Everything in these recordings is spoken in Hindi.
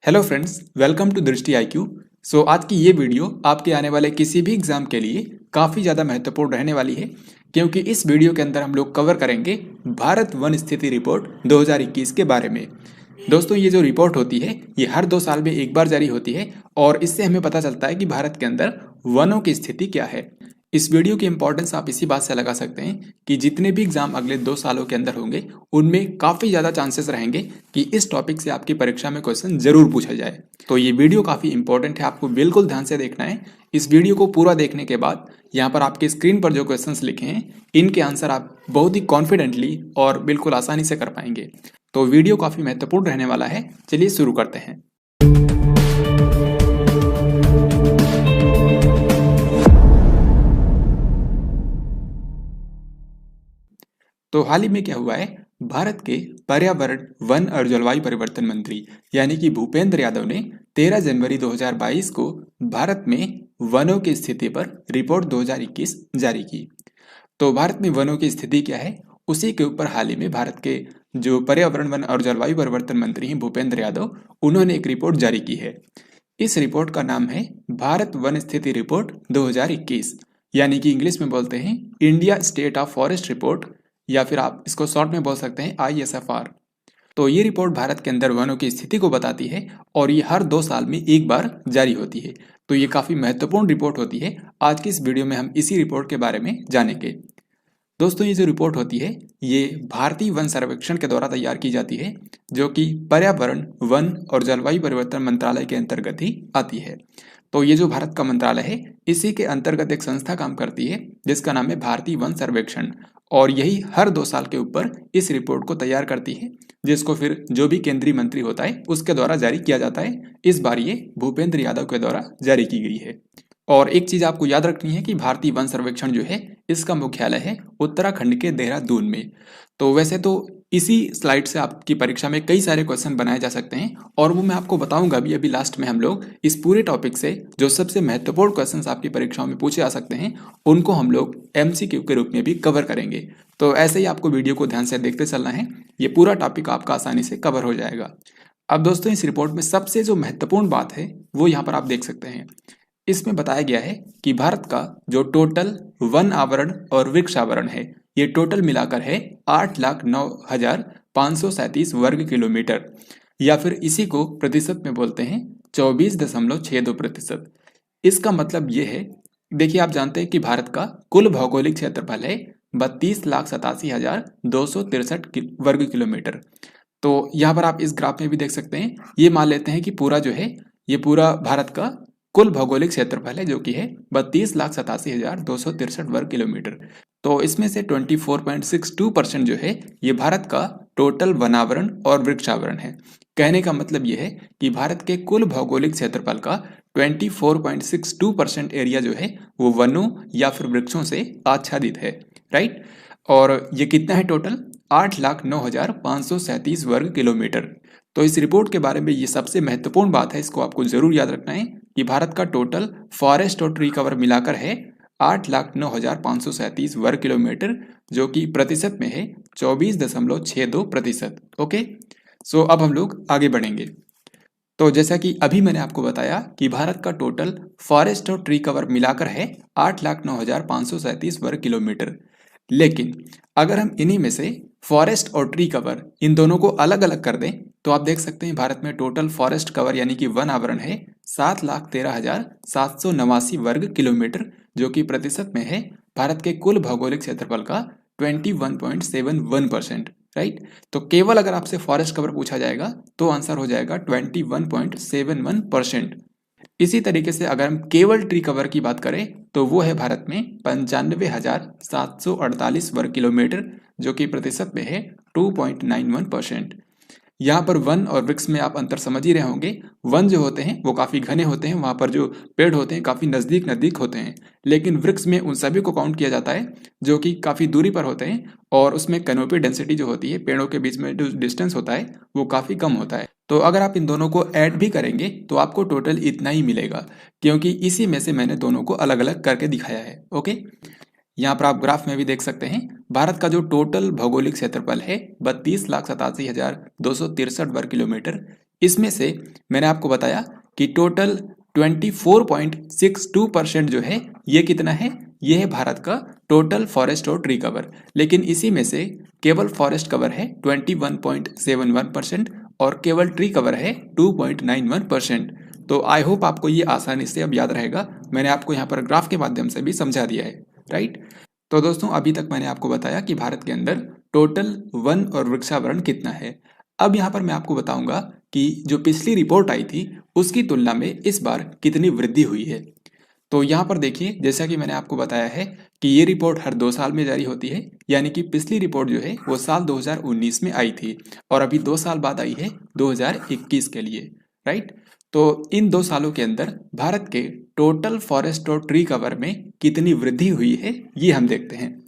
हेलो फ्रेंड्स, वेलकम टू दृष्टि IQ। आज की ये वीडियो आपके आने वाले किसी भी एग्जाम के लिए काफ़ी ज़्यादा महत्वपूर्ण रहने वाली है, क्योंकि इस वीडियो के अंदर हम लोग कवर करेंगे भारत वन स्थिति रिपोर्ट 2021 के बारे में। दोस्तों, ये जो रिपोर्ट होती है ये हर 2 साल में एक बार जारी होती है और इससे हमें पता चलता है कि भारत के अंदर वनों की स्थिति क्या है। इस वीडियो की इंपॉर्टेंस आप इसी बात से लगा सकते हैं कि जितने भी एग्जाम अगले 2 सालों के अंदर होंगे उनमें काफ़ी ज़्यादा चांसेस रहेंगे कि इस टॉपिक से आपकी परीक्षा में क्वेश्चन जरूर पूछा जाए। तो ये वीडियो काफ़ी इंपॉर्टेंट है, आपको बिल्कुल ध्यान से देखना है। इस वीडियो को पूरा देखने के बाद यहाँ पर आपके स्क्रीन पर जो क्वेश्चंस लिखे हैं इनके आंसर आप बहुत ही कॉन्फिडेंटली और बिल्कुल आसानी से कर पाएंगे। तो वीडियो काफ़ी महत्वपूर्ण रहने वाला है। चलिए शुरू करते हैं। तो हाल ही में क्या हुआ है, भारत के पर्यावरण, वन और जलवायु परिवर्तन मंत्री यानी कि भूपेंद्र यादव ने 13 जनवरी 2022 को भारत में वनों की स्थिति पर रिपोर्ट 2021 जारी की। तो भारत में वनों की स्थिति क्या है, उसी के ऊपर हाल ही में भारत के जो पर्यावरण, वन और जलवायु परिवर्तन मंत्री हैं भूपेंद्र यादव, उन्होंने एक रिपोर्ट जारी की है। इस रिपोर्ट का नाम है भारत वन स्थिति रिपोर्ट 2021, यानी कि इंग्लिश में बोलते हैं India state of forest report, या फिर आप इसको शॉर्ट में बोल सकते हैं ISFR। तो ये रिपोर्ट भारत के अंदर वनों की स्थिति को बताती है और ये हर 2 साल में एक बार जारी होती है। तो ये काफ़ी महत्वपूर्ण रिपोर्ट होती है। आज की इस वीडियो में हम इसी रिपोर्ट के बारे में जानेंगे। दोस्तों, ये जो रिपोर्ट होती है ये भारतीय वन सर्वेक्षण के द्वारा तैयार की जाती है, जो कि पर्यावरण, वन और जलवायु परिवर्तन मंत्रालय के अंतर्गत ही आती है। तो ये जो भारत का मंत्रालय है इसी के अंतर्गत एक संस्था काम करती है जिसका नाम है भारतीय वन सर्वेक्षण, और यही हर 2 साल के ऊपर इस रिपोर्ट को तैयार करती है, जिसको फिर जो भी केंद्रीय मंत्री होता है उसके द्वारा जारी किया जाता है। इस बार ये भूपेंद्र यादव के द्वारा जारी की गई है। और एक चीज आपको याद रखनी है कि भारतीय वन सर्वेक्षण जो है इसका मुख्यालय है उत्तराखंड के देहरादून में। तो वैसे तो इसी स्लाइड से आपकी परीक्षा में कई सारे क्वेश्चन बनाए जा सकते हैं और वो मैं आपको बताऊंगा भी अभी लास्ट में। हम लोग इस पूरे टॉपिक से जो सबसे महत्वपूर्ण क्वेश्चंस आपकी परीक्षाओं में पूछे जा सकते हैं उनको हम लोग MCQ के रूप में भी कवर करेंगे। तो ऐसे ही आपको वीडियो को ध्यान से देखते चलना है, ये पूरा टॉपिक आपका आसानी से कवर हो जाएगा। अब दोस्तों, इस रिपोर्ट में सबसे जो महत्वपूर्ण बात है वो यहाँ पर आप देख सकते हैं। इसमें बताया गया है कि भारत का जो टोटल वन आवरण और वृक्ष आवरण है ये टोटल मिलाकर है 8,09,537 वर्ग किलोमीटर, या फिर इसी को प्रतिशत में बोलते हैं 24.62%। इसका मतलब ये है, देखिए आप जानते हैं कि भारत का कुल भौगोलिक क्षेत्रफल है 32,87,263 वर्ग किलोमीटर। तो यहाँ पर आप इस ग्राफ में भी देख सकते हैं, ये मान लेते हैं कि पूरा जो है ये पूरा भारत का कुल भौगोलिक क्षेत्रफल है जो कि है 32,87,263 वर्ग किलोमीटर। तो इसमें से 24.62% जो है ये भारत का टोटल वनावरण और वृक्षावरण है। कहने का मतलब ये है कि भारत के कुल भौगोलिक क्षेत्रफल का 24.62% एरिया जो है वो वनों या फिर वृक्षों से आच्छादित है, राइट। और ये कितना है टोटल, 8,09,537 वर्ग किलोमीटर। तो इस रिपोर्ट के बारे में ये सबसे महत्वपूर्ण बात है, इसको आपको जरूर याद रखना है कि भारत का टोटल फॉरेस्ट और ट्री कवर मिलाकर है 8,09,537 वर्ग किलोमीटर, जो कि प्रतिशत में है 24.62%। ओके, अब हम लोग आगे बढ़ेंगे। तो जैसा कि अभी मैंने आपको बताया कि भारत का टोटल फॉरेस्ट और ट्री कवर मिलाकर है 8,09,537 वर्ग किलोमीटर, लेकिन अगर हम इन्हीं में से फॉरेस्ट और ट्री कवर इन दोनों को अलग अलग कर दें तो आप देख सकते हैं भारत में टोटल फॉरेस्ट कवर यानी कि वन आवरण है 7,13,789 वर्ग किलोमीटर, जो कि प्रतिशत में है भारत के कुल भौगोलिक क्षेत्रफल का 21.71%, राइट। तो केवल अगर आपसे फॉरेस्ट कवर पूछा जाएगा तो आंसर हो जाएगा 21.71%। इसी तरीके से अगर हम केवल ट्री कवर की बात करें तो वो है भारत में 95,748 वर्ग किलोमीटर, जो कि प्रतिशत में है 2.91%। यहाँ पर वन और वृक्ष में आप अंतर समझ ही रहे होंगे। वन जो होते हैं वो काफ़ी घने होते हैं, वहाँ पर जो पेड़ होते हैं काफ़ी नज़दीक नज़दीक होते हैं, लेकिन वृक्ष में उन सभी को काउंट किया जाता है जो कि काफ़ी दूरी पर होते हैं और उसमें कैनोपी डेंसिटी जो होती है, पेड़ों के बीच में जो डिस्टेंस होता है वो काफ़ी कम होता है। तो अगर आप इन दोनों को ऐड भी करेंगे तो आपको टोटल इतना ही मिलेगा, क्योंकि इसी में से मैंने दोनों को अलग अलग करके दिखाया है। ओके, यहाँ पर आप ग्राफ में भी देख सकते हैं भारत का जो टोटल भौगोलिक क्षेत्रफल है 32,87,263 वर्ग किलोमीटर, इसमें से मैंने आपको बताया कि टोटल 24.62% जो है ये कितना है, ये है भारत का टोटल फॉरेस्ट और ट्री कवर। लेकिन इसी में से केवल फॉरेस्ट कवर है 21.71% और केवल ट्री कवर है 2.91%। तो आई होप आपको ये आसानी से अब याद रहेगा, मैंने आपको यहाँ पर ग्राफ के माध्यम से भी समझा दिया है, राइट। तो दोस्तों अभी तक मैंने आपको बताया कि भारत के अंदर टोटल वन और वृक्षावरण कितना है। अब यहाँ पर मैं आपको बताऊंगा कि जो पिछली रिपोर्ट आई थी उसकी तुलना में इस बार कितनी वृद्धि हुई है। तो यहाँ पर देखिए, जैसा कि मैंने आपको बताया है कि ये रिपोर्ट हर 2 साल में जारी होती है, यानी कि पिछली रिपोर्ट जो है वो साल 2019 में आई थी और अभी 2 साल बाद आई है 2021 के लिए, राइट। तो इन 2 सालों के अंदर भारत के टोटल फॉरेस्ट और ट्री कवर में कितनी वृद्धि हुई है ये हम देखते हैं।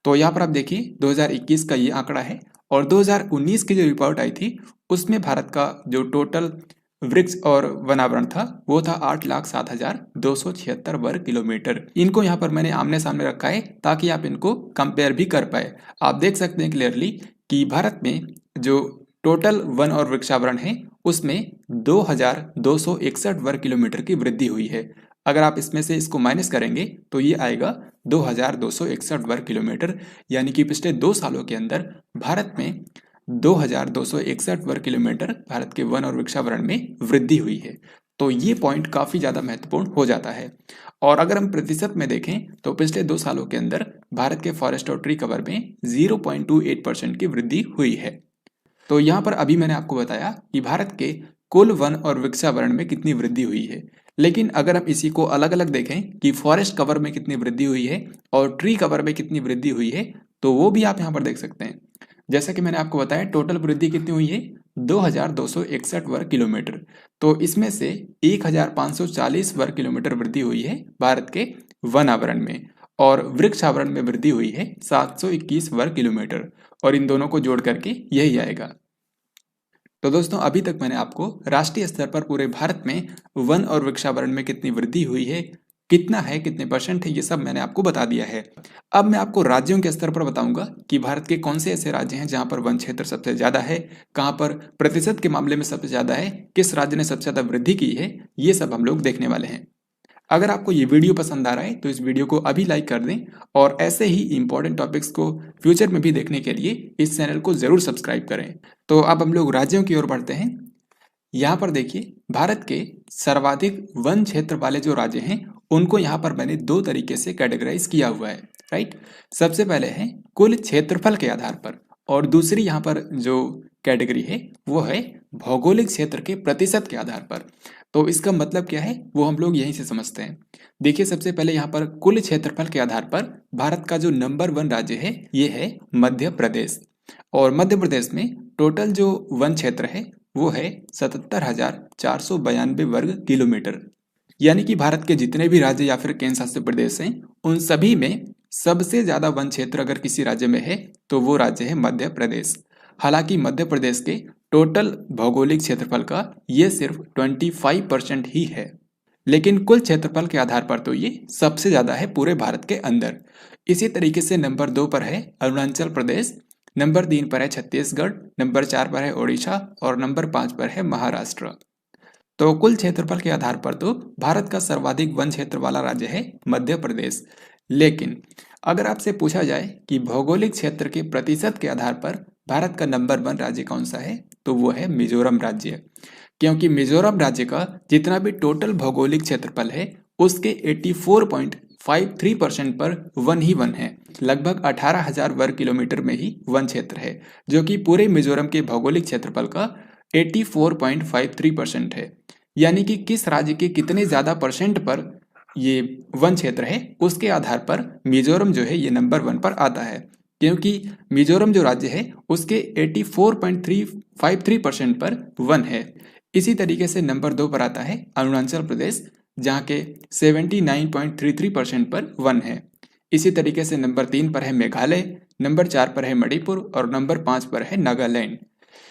तो यहाँ पर आप देखिए 2021 का ये आंकड़ा है और 2019 की जो रिपोर्ट आई थी उसमें भारत का जो टोटल वृक्ष और वनावरण था वो था 8,07,276 वर्ग किलोमीटर। इनको यहाँ पर मैंने आमने सामने रखा है ताकि आप इनको कंपेयर भी कर पाए। आप देख सकते हैं क्लियरली कि भारत में जो टोटल वन और वृक्षावरण है उसमें 2,261 वर्ग किलोमीटर की वृद्धि हुई है। अगर आप इसमें से इसको माइनस करेंगे तो ये आएगा 2,261 वर्ग किलोमीटर, यानी कि पिछले 2 सालों के अंदर भारत में 2,261 वर्ग किलोमीटर भारत के वन और वृक्षावरण में वृद्धि हुई है। तो ये पॉइंट काफ़ी ज़्यादा महत्वपूर्ण हो जाता है। और अगर हम प्रतिशत में देखें तो पिछले 2 सालों के अंदर भारत के फॉरेस्ट और ट्री कवर में 0.28% की वृद्धि हुई है। तो यहाँ पर अभी मैंने आपको बताया कि भारत के कुल वन और वृक्षावरण में कितनी वृद्धि हुई है, लेकिन अगर हम इसी को अलग अलग देखें कि फॉरेस्ट कवर में कितनी वृद्धि हुई है और ट्री कवर में कितनी वृद्धि हुई है, तो वो भी आप यहाँ पर देख सकते हैं। जैसा कि मैंने आपको बताया टोटल वृद्धि कितनी हुई है, 2,261 वर्ग किलोमीटर। तो इसमें से 1,540 वर्ग किलोमीटर वृद्धि हुई है भारत के वन आवरण में और वृक्ष आवरण में वृद्धि हुई है 721 वर्ग किलोमीटर, और इन दोनों को जोड़ करके यही आएगा। तो दोस्तों अभी तक मैंने आपको राष्ट्रीय स्तर पर पूरे भारत में वन और वृक्षावरण में कितनी वृद्धि हुई है, कितना है, कितने परसेंट है, ये सब मैंने आपको बता दिया है। अब मैं आपको राज्यों के स्तर पर बताऊंगा कि भारत के कौन से ऐसे राज्य हैं जहां पर वन क्षेत्र सबसे ज्यादा है, कहां पर प्रतिशत के मामले में सबसे ज्यादा है, किस राज्य ने सबसे ज्यादा वृद्धि की है, ये सब हम लोग देखने वाले हैं। अगर आपको ये वीडियो पसंद आ रहा है तो इस वीडियो को अभी लाइक कर दें और ऐसे ही इंपॉर्टेंट टॉपिक्स को फ्यूचर में भी देखने के लिए इस चैनल को जरूर सब्सक्राइब करें। तो अब हम लोग राज्यों की ओर बढ़ते हैं। यहाँ पर देखिए भारत के सर्वाधिक वन क्षेत्र वाले जो राज्य हैं उनको यहाँ पर मैंने 2 तरीके से कैटेगराइज किया हुआ है, राइट। सबसे पहले है कुल क्षेत्रफल के आधार पर और दूसरी यहाँ पर जो कैटेगरी है वो है भौगोलिक क्षेत्र के प्रतिशत के आधार पर। तो इसका मतलब क्या है वो हम लोग यहीं से समझते हैं। देखिए सबसे पहले यहाँ पर कुल क्षेत्रफल के आधार पर भारत का जो नंबर 1 राज्य है ये है मध्य प्रदेश, और मध्य प्रदेश में टोटल जो वन क्षेत्र है वो है 77,492 वर्ग किलोमीटर। यानी कि भारत के जितने भी राज्य या फिर केंद्र शासित प्रदेश हैं उन सभी में सबसे ज्यादा वन क्षेत्र अगर किसी राज्य में है तो वो राज्य है मध्य प्रदेश। हालांकि मध्य प्रदेश के टोटल भौगोलिक क्षेत्रफल का ये सिर्फ 25% ही है, लेकिन कुल क्षेत्रफल के आधार पर तो ये सबसे ज्यादा है पूरे भारत के अंदर। इसी तरीके से नंबर 2 पर है अरुणाचल प्रदेश, नंबर 3 पर है छत्तीसगढ़, नंबर 4 पर है ओडिशा और नंबर 5 पर है महाराष्ट्र। तो कुल क्षेत्रफल के आधार पर तो भारत का सर्वाधिक वन क्षेत्र वाला राज्य है मध्य प्रदेश। लेकिन अगर आपसे पूछा जाए कि भौगोलिक क्षेत्र के प्रतिशत के आधार पर भारत का नंबर 1 राज्य कौन सा है तो वो है मिजोरम राज्य, क्योंकि मिजोरम राज्य का जितना भी टोटल भौगोलिक क्षेत्रफल है उसके 84.53% पर वन ही वन है। लगभग 18,000 वर्ग किलोमीटर में ही वन क्षेत्र है, जो कि पूरे मिजोरम के भौगोलिक क्षेत्रफल का 84.53% है। यानी कि किस राज्य के कितने ज़्यादा परसेंट पर ये वन क्षेत्र है उसके आधार पर मिजोरम जो है ये नंबर 1 पर आता है, क्योंकि मिजोरम जो राज्य है उसके 84.353% पर वन है। इसी तरीके से नंबर 2 पर आता है अरुणाचल प्रदेश, जहाँ के 79.33% पर वन है। इसी तरीके से नंबर 3 पर है मेघालय, नंबर 4 पर है मणिपुर और नंबर 5 पर है नागालैंड।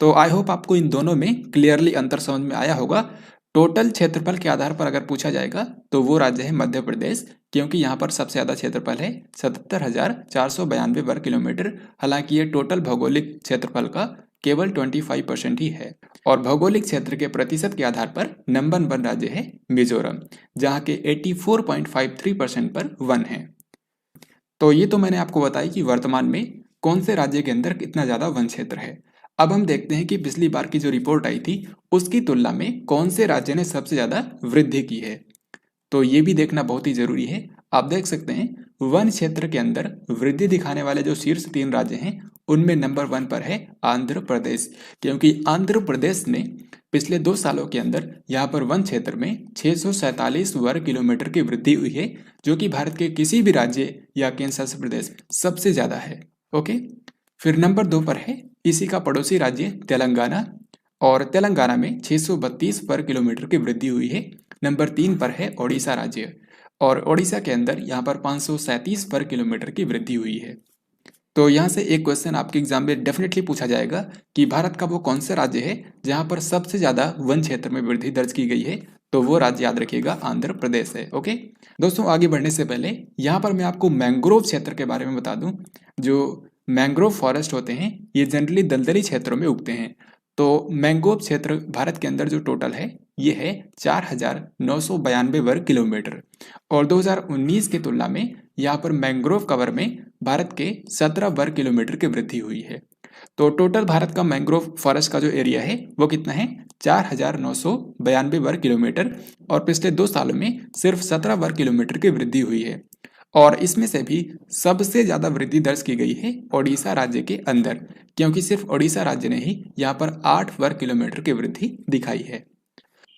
तो आई होप आपको इन दोनों में क्लियरली अंतर समझ में आया होगा। टोटल क्षेत्रफल के आधार पर अगर पूछा जाएगा तो वो राज्य है मध्य प्रदेश, क्योंकि यहाँ पर सबसे ज़्यादा क्षेत्रफल है 77,492 वर्ग किलोमीटर। हालांकि ये टोटल भौगोलिक क्षेत्रफल का केवल 25% ही है। और भौगोलिक क्षेत्र के प्रतिशत के आधार पर नंबर 1 राज्य है मिजोरम, जहाँ के 84.53% पर वन है। तो ये तो मैंने आपको बताया कि वर्तमान में कौन से राज्य के अंदर कितना ज़्यादा वन क्षेत्र है। अब हम देखते हैं कि पिछली बार की जो रिपोर्ट आई थी उसकी तुलना में कौन से राज्य ने सबसे ज़्यादा वृद्धि की है। तो ये भी देखना बहुत ही जरूरी है। आप देख सकते हैं वन क्षेत्र के अंदर वृद्धि दिखाने वाले जो शीर्ष 3 राज्य हैं उनमें नंबर 1 पर है आंध्र प्रदेश, क्योंकि आंध्र प्रदेश ने पिछले 2 सालों के अंदर यहाँ पर वन क्षेत्र में 647 वर्ग किलोमीटर की वृद्धि हुई है, जो कि भारत के किसी भी राज्य या केंद्र शासित प्रदेश सबसे ज्यादा है। ओके, फिर नंबर 2 पर है इसी का पड़ोसी राज्य तेलंगाना, और तेलंगाना में 632 वर्ग किलोमीटर की वृद्धि हुई है। नंबर 3 पर है ओडिशा राज्य, और ओडिशा के अंदर यहाँ पर 537 वर्ग किलोमीटर की वृद्धि हुई है। तो यहाँ से एक क्वेश्चन आपके एग्जाम में डेफिनेटली पूछा जाएगा कि भारत का वो कौन सा राज्य है जहाँ पर सबसे ज्यादा वन क्षेत्र में वृद्धि दर्ज की गई है। तो वो राज्य याद रखिएगा आंध्र प्रदेश है। ओके दोस्तों, आगे बढ़ने से पहले यहाँ पर मैं आपको मैंग्रोव क्षेत्र के बारे में बता दूं। जो मैंग्रोव फॉरेस्ट होते हैं ये जनरली दलदली क्षेत्रों में उगते हैं। तो मैंग्रोव क्षेत्र भारत के अंदर जो टोटल है ये है 4,992 वर्ग किलोमीटर, और 2019 की तुलना में यहाँ पर मैंग्रोव कवर में भारत के 17 वर्ग किलोमीटर की वृद्धि हुई है। तो टोटल भारत का मैंग्रोव फॉरेस्ट का जो एरिया है वो कितना है 4,992 वर्ग किलोमीटर, और पिछले 2 सालों में सिर्फ 17 वर्ग किलोमीटर की वृद्धि हुई है। और इसमें से भी सबसे ज्यादा वृद्धि दर्ज की गई है ओडिशा राज्य के अंदर, क्योंकि सिर्फ ओडिशा राज्य ने ही यहाँ पर 8 वर्ग किलोमीटर की वृद्धि दिखाई है।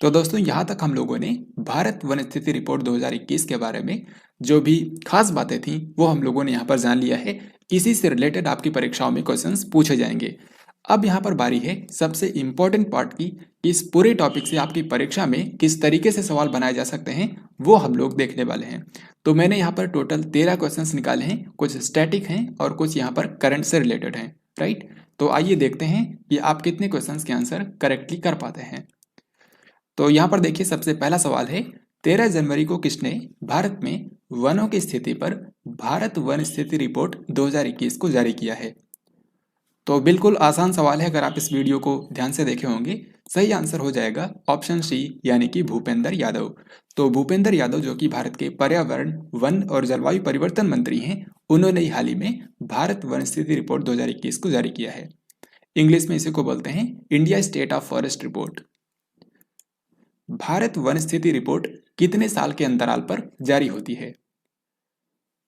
तो दोस्तों यहाँ तक हम लोगों ने भारत वन स्थिति रिपोर्ट 2021 के बारे में जो भी खास बातें थी वो हम लोगों ने यहाँ पर जान लिया है। इसी से रिलेटेड आपकी परीक्षाओं में क्वेश्चंस पूछे जाएंगे। अब यहाँ पर बारी है सबसे इंपॉर्टेंट पार्ट की कि इस पूरे टॉपिक से आपकी परीक्षा में किस तरीके से सवाल बनाए जा सकते हैं वो हम लोग देखने वाले हैं। तो मैंने यहाँ पर टोटल 13 क्वेश्चंस निकाले हैं, कुछ स्टैटिक हैं और कुछ यहाँ पर करंट से रिलेटेड हैं। राइट, तो आइए देखते हैं कि आप कितने क्वेश्चंस के आंसर करेक्टली कर पाते हैं। तो यहाँ पर देखिए सबसे पहला सवाल है 13 जनवरी को किसने भारत में वनों की स्थिति पर भारत वन स्थिति रिपोर्ट 2021 को जारी किया है। तो बिल्कुल आसान सवाल है, अगर आप इस वीडियो को ध्यान से देखे होंगे। सही आंसर हो जाएगा ऑप्शन सी, यानी कि भूपेंद्र यादव। तो भूपेंद्र यादव जो कि भारत के पर्यावरण, वन और जलवायु परिवर्तन मंत्री हैं, उन्होंने ही हाल ही में भारत वन स्थिति रिपोर्ट 2021 को जारी किया है। इंग्लिश में इसी को बोलते हैं India state of forest report. Bharat one स्थिति रिपोर्ट कितने साल के अंतराल पर जारी होती है?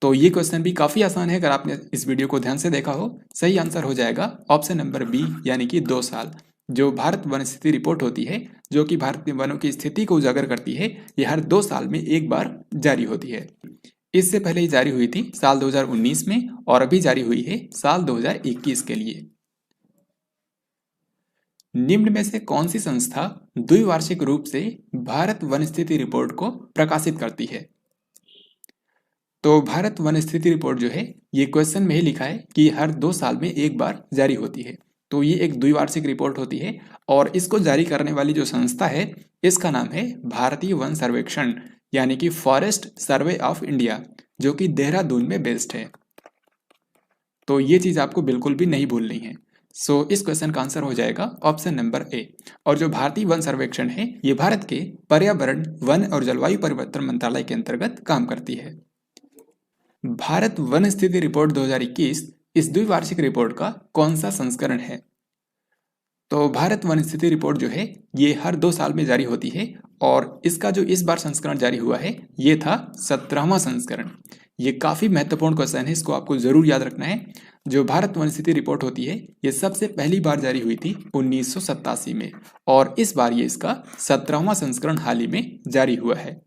तो ये क्वेश्चन भी काफी आसान है, अगर आपने इस वीडियो को ध्यान से देखा हो। सही आंसर हो जाएगा ऑप्शन नंबर बी, यानी कि 2 साल। जो भारत वन स्थिति रिपोर्ट होती है जो कि भारत में वनों की स्थिति को उजागर करती है, ये हर 2 साल में एक बार जारी होती है। इससे पहले ही जारी हुई थी साल 2019 में, और अभी जारी हुई है साल 2021 के लिए। निम्न में से कौन सी संस्था द्विवार्षिक रूप से भारत वन स्थिति रिपोर्ट को प्रकाशित करती है? तो भारत वन स्थिति रिपोर्ट जो है ये क्वेश्चन में ही लिखा है कि हर 2 साल में एक बार जारी होती है। तो ये एक द्विवार्षिक रिपोर्ट होती है, और इसको जारी करने वाली जो संस्था है इसका नाम है भारतीय वन सर्वेक्षण, यानी कि फॉरेस्ट सर्वे ऑफ इंडिया, जो कि देहरादून में बेस्ड है। तो ये चीज आपको बिल्कुल भी नहीं भूलनी है। सो इस क्वेश्चन का आंसर हो जाएगा ऑप्शन नंबर ए। और जो भारतीय वन सर्वेक्षण है ये भारत के पर्यावरण, वन और जलवायु परिवर्तन मंत्रालय के अंतर्गत काम करती है। भारत वन स्थिति रिपोर्ट 2021 इस द्विवार्षिक रिपोर्ट का कौन सा संस्करण है? तो भारत वन स्थिति रिपोर्ट जो है ये हर 2 साल में जारी होती है, और इसका जो इस बार संस्करण जारी हुआ है ये था 17वां संस्करण। ये काफी महत्वपूर्ण क्वेश्चन है, इसको आपको जरूर याद रखना है। जो भारत वन स्थिति रिपोर्ट होती है ये सबसे पहली बार जारी हुई थी 1987 में, और इस बार ये इसका 17वां संस्करण हाल ही में जारी हुआ है।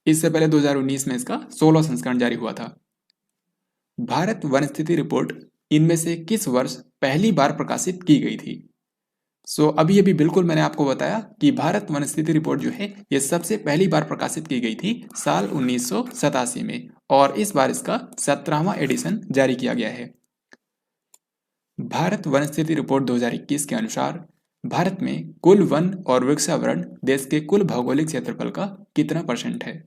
इससे पहले 2019 में इसका 16वां संस्करण जारी हुआ था। भारत वन स्थिति रिपोर्ट इनमें से किस वर्ष पहली बार प्रकाशित की गई थी? अभी अभी बिल्कुल मैंने आपको बताया कि भारत वन स्थिति रिपोर्ट जो है ये सबसे पहली बार प्रकाशित की गई थी साल 1987 में, और इस बार इसका 17वां एडिशन जारी किया गया है। भारत वन स्थिति रिपोर्ट 2021 के अनुसार भारत में कुल वन और वृक्षावरण देश के कुल भौगोलिक क्षेत्रफल का कितना % है?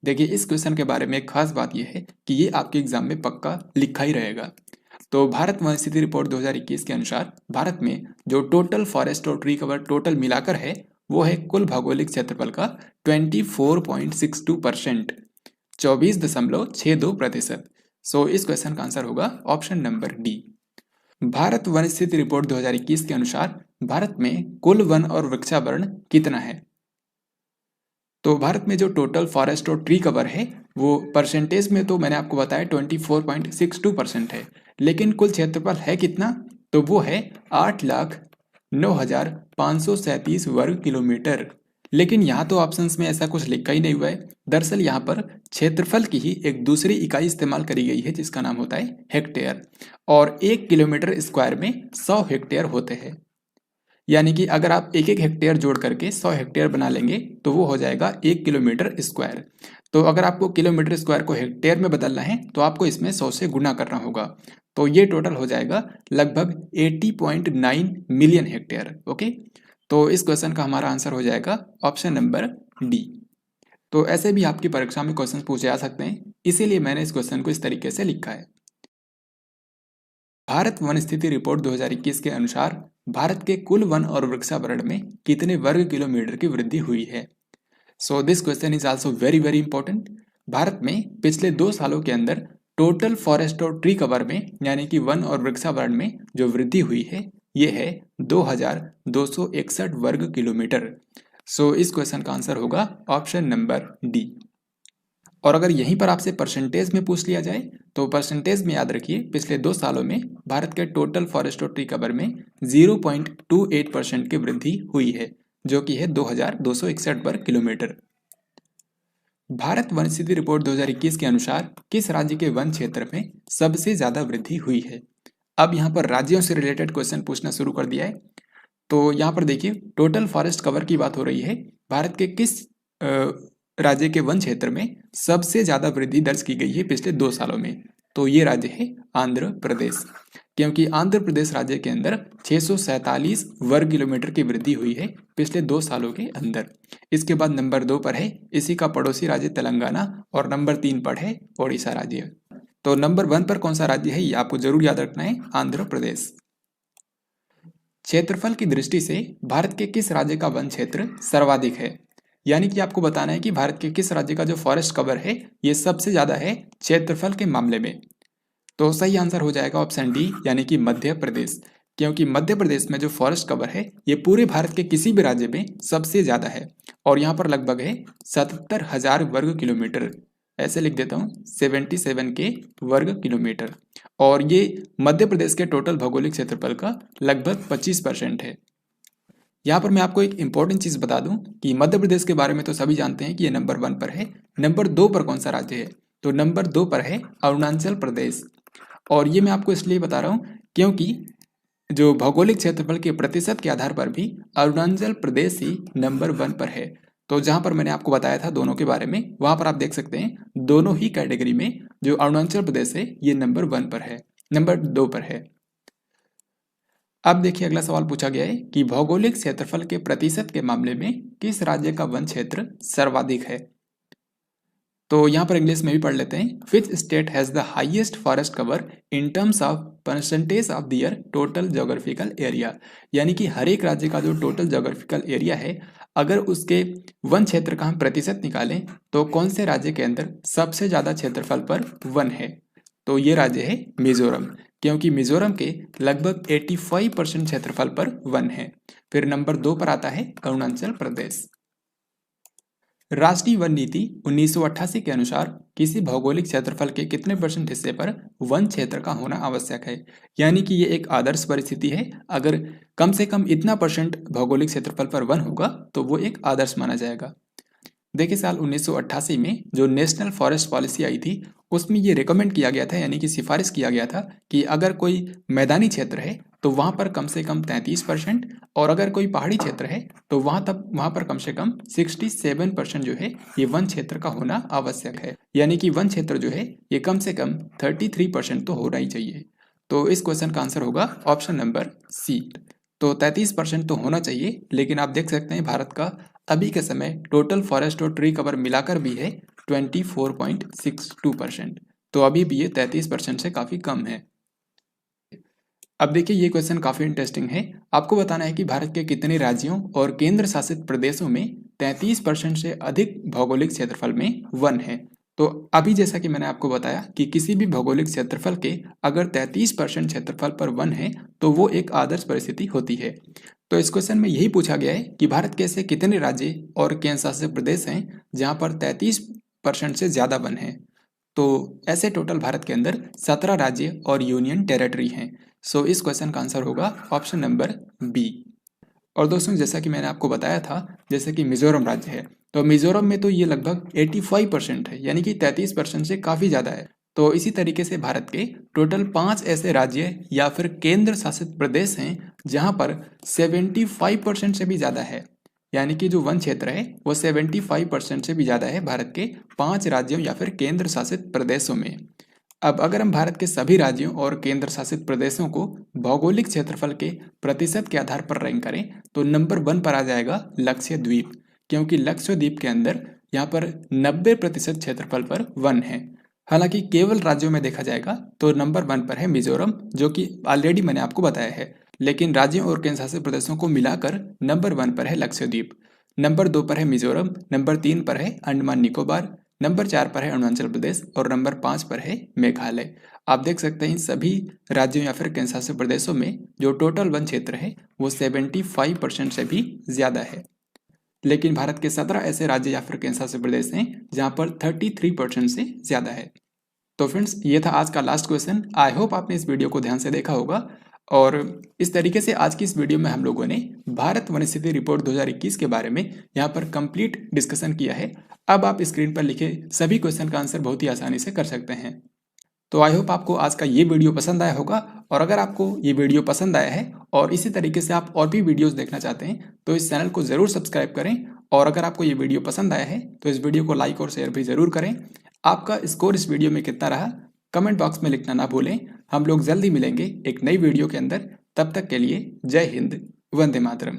देखिए इस क्वेश्चन के बारे में एक खास बात यह है कि ये आपके एग्जाम में पक्का लिखा ही रहेगा। तो भारत वन स्थिति रिपोर्ट 2021 के अनुसार भारत में जो टोटल फॉरेस्ट और ट्री कवर टोटल मिलाकर है वो है कुल भौगोलिक क्षेत्रफल का 24.62%, 24.62%। सो इस क्वेश्चन का आंसर होगा option number D. Bharat one स्थिति रिपोर्ट 2021 के अनुसार भारत में कुल वन और वृक्षावरण कितना है? तो भारत में जो टोटल फॉरेस्ट और ट्री कवर है वो परसेंटेज में तो मैंने आपको बताया 24.62% है, लेकिन कुल क्षेत्रफल है कितना? तो वो है 8,09,537 वर्ग किलोमीटर। लेकिन यहाँ तो ऑप्शंस में ऐसा कुछ लिखा ही नहीं हुआ है। दरअसल यहाँ पर क्षेत्रफल की ही एक दूसरी इकाई इस्तेमाल करी गई है जिसका नाम होता है हेक्टेयर, और 1 किलोमीटर स्क्वायर में 100 हेक्टेयर होते हैं। यानी कि अगर आप एक एक हेक्टेयर जोड़ करके 100 हेक्टेयर बना लेंगे तो वो हो जाएगा 1 किलोमीटर स्क्वायर। तो अगर आपको किलोमीटर स्क्वायर को हेक्टेयर में बदलना है तो आपको इसमें 100 से गुना करना होगा। तो ये टोटल हो जाएगा लगभग 80.9 मिलियन हेक्टेयर। ओके, तो इस क्वेश्चन का हमारा आंसर हो जाएगा ऑप्शन नंबर डी। तो ऐसे भी आपकी परीक्षा में क्वेश्चन पूछे जा सकते हैं, इसीलिए मैंने इस क्वेश्चन को इस तरीके से लिखा है। भारत वन स्थिति रिपोर्ट 2021 के अनुसार भारत के कुल वन और वृक्षावरण में कितने वर्ग किलोमीटर की वृद्धि हुई है? So this question is also very very important. Bharat में पिछले 2 सालों के अंदर टोटल फॉरेस्ट और ट्री कवर में यानी कि वन और वृक्षावरण में जो वृद्धि हुई है ये है 2,261 वर्ग किलोमीटर। सो इस क्वेश्चन का आंसर होगा ऑप्शन नंबर डी। और अगर यहीं पर आपसे परसेंटेज में पूछ लिया जाए तो परसेंटेज में याद रखिए पिछले 2 सालों में भारत के टोटल फॉरेस्ट और ट्री कवर में 0.28% की वृद्धि हुई है, जो कि है 2,261 वर्ग किलोमीटर। भारत वन स्थिति रिपोर्ट 2021 के अनुसार किस राज्य के वन क्षेत्र में सबसे ज्यादा वृद्धि हुई है? अब यहाँ पर राज्यों से रिलेटेड क्वेश्चन पूछना शुरू कर दिया है। तो यहाँ पर देखिए टोटल फॉरेस्ट कवर की बात हो रही है, भारत के किस राज्य के वन क्षेत्र में सबसे ज्यादा वृद्धि दर्ज की गई है पिछले 2 सालों में? तो ये राज्य है आंध्र प्रदेश, क्योंकि आंध्र प्रदेश राज्य के अंदर 647 वर्ग किलोमीटर की वृद्धि हुई है पिछले 2 सालों के अंदर। इसके बाद नंबर 2 पर है इसी का पड़ोसी राज्य तेलंगाना, और नंबर 3 पर है ओडिशा राज्य। तो नंबर 1 पर कौन सा राज्य है ये आपको जरूर याद रखना है, आंध्र प्रदेश। क्षेत्रफल की दृष्टि से भारत के किस राज्य का वन क्षेत्र सर्वाधिक है? यानी कि आपको बताना है कि भारत के किस राज्य का जो फॉरेस्ट कवर है ये सबसे ज्यादा है क्षेत्रफल के मामले में। तो सही आंसर हो जाएगा ऑप्शन डी, यानी कि मध्य प्रदेश, क्योंकि मध्य प्रदेश में जो फॉरेस्ट कवर है ये पूरे भारत के किसी भी राज्य में सबसे ज्यादा है, और यहाँ पर लगभग है 77,000 वर्ग किलोमीटर। ऐसे लिख देता हूँ 77 के वर्ग किलोमीटर, और ये मध्य प्रदेश के टोटल भौगोलिक क्षेत्रफल का लगभग 25% है। यहाँ पर मैं आपको एक इंपॉर्टेंट चीज बता दूं कि मध्य प्रदेश के बारे में तो सभी जानते हैं कि ये नंबर 1 पर है। नंबर 2 पर कौन सा राज्य है? तो नंबर 2 पर है अरुणाचल प्रदेश, और ये मैं आपको इसलिए बता रहा हूँ क्योंकि जो भौगोलिक क्षेत्रफल के प्रतिशत के आधार पर भी अरुणाचल प्रदेश ही नंबर 1 पर है। तो जहां पर मैंने आपको बताया था दोनों के बारे में, वहां पर आप देख सकते हैं दोनों ही कैटेगरी में जो अरुणाचल प्रदेश है ये नंबर 1 पर है, नंबर 2 पर है। अब देखिए अगला सवाल पूछा गया है कि भौगोलिक क्षेत्रफल के प्रतिशत के मामले में किस राज्य का वन क्षेत्र सर्वाधिक है? तो यहाँ पर इंग्लिश में भी पढ़ लेते हैं। Which state has the highest forest cover in terms of percentage of their total geographical area. यानी कि हर एक राज्य का जो टोटल जोग्राफिकल एरिया है, अगर उसके वन क्षेत्र का हम प्रतिशत निकालें तो कौन से राज्य के अंदर सबसे ज्यादा क्षेत्रफल पर वन है? तो ये राज्य है मिजोरम, क्योंकि मिजोरम के लगभग 85% क्षेत्रफल पर वन है। फिर नंबर 2 पर आता है अरुणाचल प्रदेश। राष्ट्रीय वन नीति 1988 के अनुसार किसी भौगोलिक क्षेत्रफल के कितने % हिस्से पर वन क्षेत्र का होना आवश्यक है? यानी कि ये एक आदर्श परिस्थिति है, अगर कम से कम इतना % भौगोलिक क्षेत्रफल पर वन होगा तो वो एक आदर्श माना जाएगा। देखिए साल 1988 में जो नेशनल फॉरेस्ट पॉलिसी आई थी उसमें ये रिकमेंड किया गया था, यानी कि सिफारिश किया गया था कि अगर कोई मैदानी क्षेत्र है तो वहाँ पर कम से कम 33%, और अगर कोई पहाड़ी क्षेत्र है तो वहाँ पर कम से कम 67% जो है ये वन क्षेत्र का होना आवश्यक है। यानी कि वन क्षेत्र जो है ये कम से कम 33% तो होना ही चाहिए। तो इस क्वेश्चन का आंसर होगा ऑप्शन नंबर सी। तो 33% तो होना चाहिए, लेकिन आप देख सकते हैं भारत का अभी के समय टोटल फॉरेस्ट और ट्री कवर मिलाकर भी है 24.62%, तो अभी भी ये 33% से काफ़ी कम है। अब देखिए ये क्वेश्चन काफ़ी इंटरेस्टिंग है। आपको बताना है कि भारत के कितने राज्यों और केंद्र शासित प्रदेशों में 33% से अधिक भौगोलिक क्षेत्रफल में वन है। तो अभी जैसा कि मैंने आपको बताया कि किसी भी भौगोलिक क्षेत्रफल के अगर 33% क्षेत्रफल पर वन है तो वो एक आदर्श परिस्थिति होती है। तो इस क्वेश्चन में यही पूछा गया है कि भारत के ऐसे कितने राज्य और केंद्र शासित प्रदेश हैं जहाँ पर 33% से ज़्यादा वन है। तो ऐसे टोटल भारत के अंदर 17 राज्य और यूनियन टेरिटरी हैं। सो इस क्वेश्चन का आंसर होगा ऑप्शन नंबर बी। और दोस्तों जैसा कि मैंने आपको बताया था, जैसे कि मिजोरम राज्य है, तो मिजोरम में तो ये लगभग 85% है, यानी कि 33% से काफ़ी ज़्यादा है। तो इसी तरीके से भारत के टोटल 5 ऐसे राज्य या फिर केंद्र शासित प्रदेश हैं जहाँ पर 75% से भी ज़्यादा है, यानी कि जो वन क्षेत्र है वो 75% से भी ज़्यादा है भारत के 5 राज्यों या फिर केंद्र शासित प्रदेशों में। अब अगर हम भारत के सभी राज्यों और केंद्र शासित प्रदेशों को भौगोलिक क्षेत्रफल के प्रतिशत के आधार पर रैंक करें तो नंबर 1 पर आ जाएगा लक्षद्वीप, क्योंकि लक्षद्वीप के अंदर यहाँ पर 90% क्षेत्रफल पर वन है। हालांकि केवल राज्यों में देखा जाएगा तो नंबर 1 पर है मिजोरम, जो कि ऑलरेडी मैंने आपको बताया है, लेकिन राज्यों और केंद्र शासित प्रदेशों को मिलाकर नंबर 1 पर है लक्षद्वीप, नंबर 2 पर है मिजोरम, नंबर 3 पर है अंडमान निकोबार, नंबर 4 पर है अरुणाचल प्रदेश और नंबर 5 पर है मेघालय। आप देख सकते हैं इन सभी राज्यों या फिर केंद्र शासित प्रदेशों में जो टोटल वन क्षेत्र है वो 75% से भी ज़्यादा है। लेकिन भारत के 17 ऐसे राज्य या फिर केंद्र शासित प्रदेश हैं जहाँ पर 33% से ज़्यादा है। तो फ्रेंड्स ये था आज का लास्ट क्वेश्चन। आई होप आपने इस वीडियो को ध्यान से देखा होगा। और इस तरीके से आज की इस वीडियो में हम लोगों ने भारत वन स्थिति रिपोर्ट 2021 के बारे में यहाँ पर कंप्लीट डिस्कशन किया है। अब आप स्क्रीन पर लिखे सभी क्वेश्चन का आंसर बहुत ही आसानी से कर सकते हैं। तो आई होप आपको आज का ये वीडियो पसंद आया होगा। और अगर आपको ये वीडियो पसंद आया है और इसी तरीके से आप और भी वीडियोस देखना चाहते हैं तो इस चैनल को ज़रूर सब्सक्राइब करें। और अगर आपको ये वीडियो पसंद आया है तो इस वीडियो को लाइक और शेयर भी ज़रूर करें। आपका स्कोर इस वीडियो में कितना रहा कमेंट बॉक्स में लिखना ना भूलें। हम लोग जल्दी मिलेंगे एक नई वीडियो के अंदर। तब तक के लिए जय हिंद, वंदे मातरम।